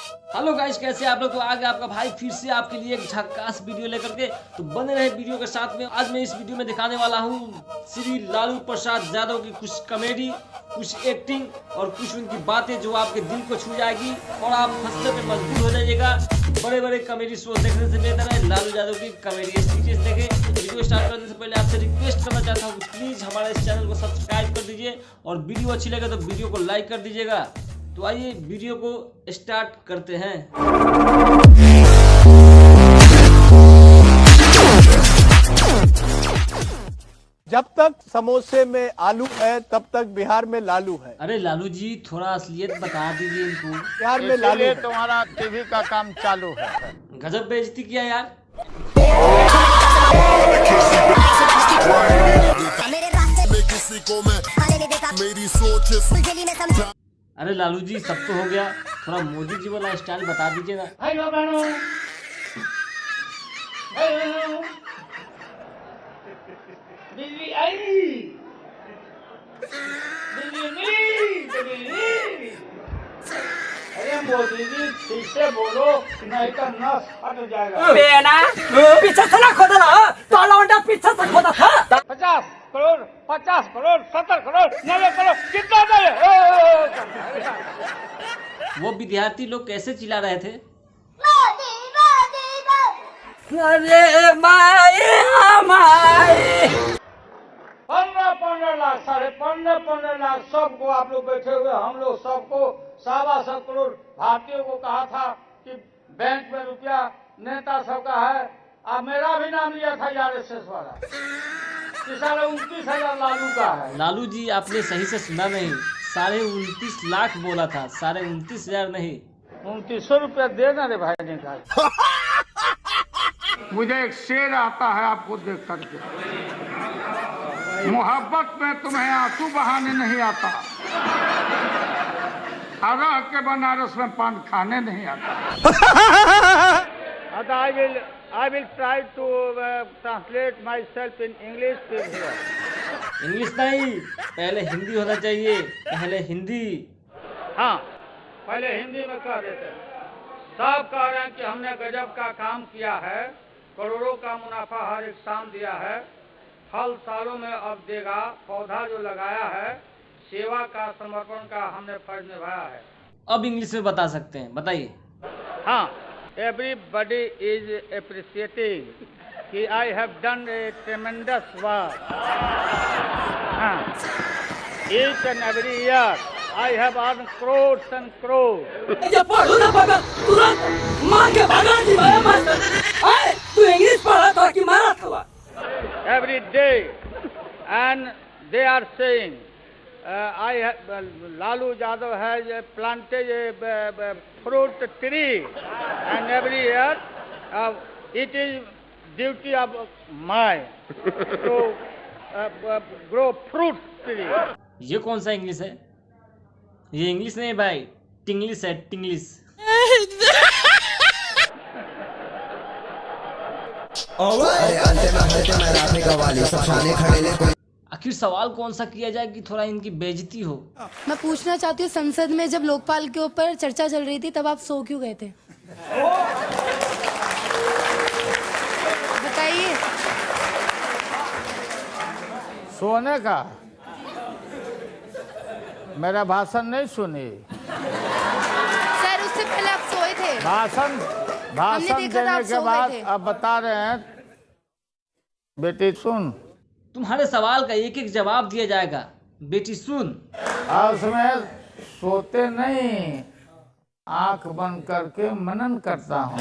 Hello guys, कैसे आप लोग। तो आ गया आपका भाई फिर से आपके लिए एक झक्कास वीडियो लेकर के। तो बने रहे वीडियो के साथ में। आज मैं इस वीडियो में दिखाने वाला हूँ श्री लालू प्रसाद यादव की कुछ कॉमेडी, कुछ एक्टिंग और कुछ उनकी बातें जो आपके दिल को छू जाएगी और आप हंसने पे मजबूर हो जाइएगा। बड़े बड़े कॉमेडी शो देखने से बेहतर है लालू यादव की कॉमेडी स्पीचेस देखें। वीडियो स्टार्ट करने से पहले आपसे रिक्वेस्ट करना चाहता हूँ कि प्लीज हमारे इस चैनल को सब्सक्राइब कर दीजिए और वीडियो अच्छी लगे तो वीडियो को लाइक कर दीजिएगा। तो आइए वीडियो को स्टार्ट करते हैं। जब तक समोसे में आलू है तब तक बिहार में लालू है। अरे लालू जी, थोड़ा असलियत बता दीजिए इनको। बिहार में लालू है। तुम्हारा टीवी का काम चालू है। गजब बेइज्जती किया यार। किसी को मैं मेरी सोच। अरे लालू जी, सब तो हो गया, थोड़ा मोदी जी वाला स्टाइल बता दीजिए ना। बिजली आई, बिजली मिली। अरे मोदी जी ठीक से बोलो, नहीं तो नस फट जाएगा। बेना पीछे से ना खोदा ना, तो लौंडा पीछे से खोदा था। 50 करोड़, 50 करोड़, 70 करोड़, 90 करोड़, कितना दे? वो विद्यार्थी लोग कैसे चिल्ला रहे थे? अरे माई हमारी 15 लाख, 15.5 लाख सबको आप लोग बैठे हुए, हम लोग सबको 1.25 करोड़ भारतीयों को कहा था कि बैंक में रुपया नेता सबका है। अब मेरा भी नाम लिया था RSS वाला। 29,000 लालू का है। लालू जी, आपने सही से सुना नहीं, 29.5 लाख बोला था, 29,500 नहीं। 2900 रुपया देना रे भाई ने कहा। मुझे एक शेर आता है आपको देख करके। मोहब्बत में तुम्हें आंसू बहाने नहीं आता, रह के बनारस में पान खाने नहीं आता। I will try to translate myself in English here. English नहीं, पहले हिंदी होना चाहिए, पहले हिंदी। हाँ, पहले हिंदी में कह देते हैं। सब कह रहे हैं कि हमने गजब का काम किया है, करोड़ों का मुनाफा हर एक शाम दिया है, फल सालों में अब देगा, पौधा जो लगाया है, सेवा का समर्पण का हमने फर्ज निभाया है। अब इंग्लिश में बता सकते हैं, बताइए। हाँ, everybody is appreciating कि I have done a tremendous work. हाँ, each and every year I have earned crores and crores. ये पढ़ो ना पागल, तुरंत मार के भगा दी मेरे मास्टर। अरे तू इंग्लिश पढ़ा था कि मारा था? Every day, and they are saying, Lalu Yadav has planted a fruit tree, and every year it is duty of mine to grow fruit tree. ये कौन सा इंग्लिश है? ये इंग्लिश नहीं भाई, टिंग्लिश है, टिंग्लिश। आखिर सवाल कौन सा किया जाए कि थोड़ा इनकी बेइज्जती हो। मैं पूछना चाहती हूँ, संसद में जब लोकपाल के ऊपर चर्चा चल रही थी तब आप सो क्यों गए थे? बताइए। सोने का मेरा भाषण नहीं सुनी। सर उससे पहले आप सोए थे। भाषण देखा था आप देने के सो बाद गए थे। अब बता रहे हैं। बेटी सुन, तुम्हारे सवाल का एक एक जवाब दिया जाएगा। बेटी सुन। और उसमें सोते नहीं, आंख बंद करके मनन करता हूँ।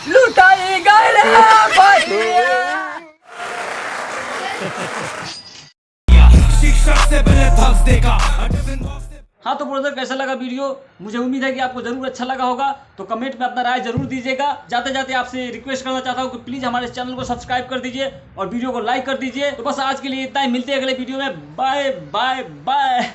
लुटाई गए रे शिक्षक से पहले थक्स देगा। हाँ तो ब्रदर, कैसा लगा वीडियो? मुझे उम्मीद है कि आपको जरूर अच्छा लगा होगा। तो कमेंट में अपना राय जरूर दीजिएगा। जाते जाते आपसे रिक्वेस्ट करना चाहता हूँ कि प्लीज हमारे चैनल को सब्सक्राइब कर दीजिए और वीडियो को लाइक कर दीजिए। तो बस आज के लिए इतना ही, मिलते हैं अगले वीडियो में। Bye bye bye.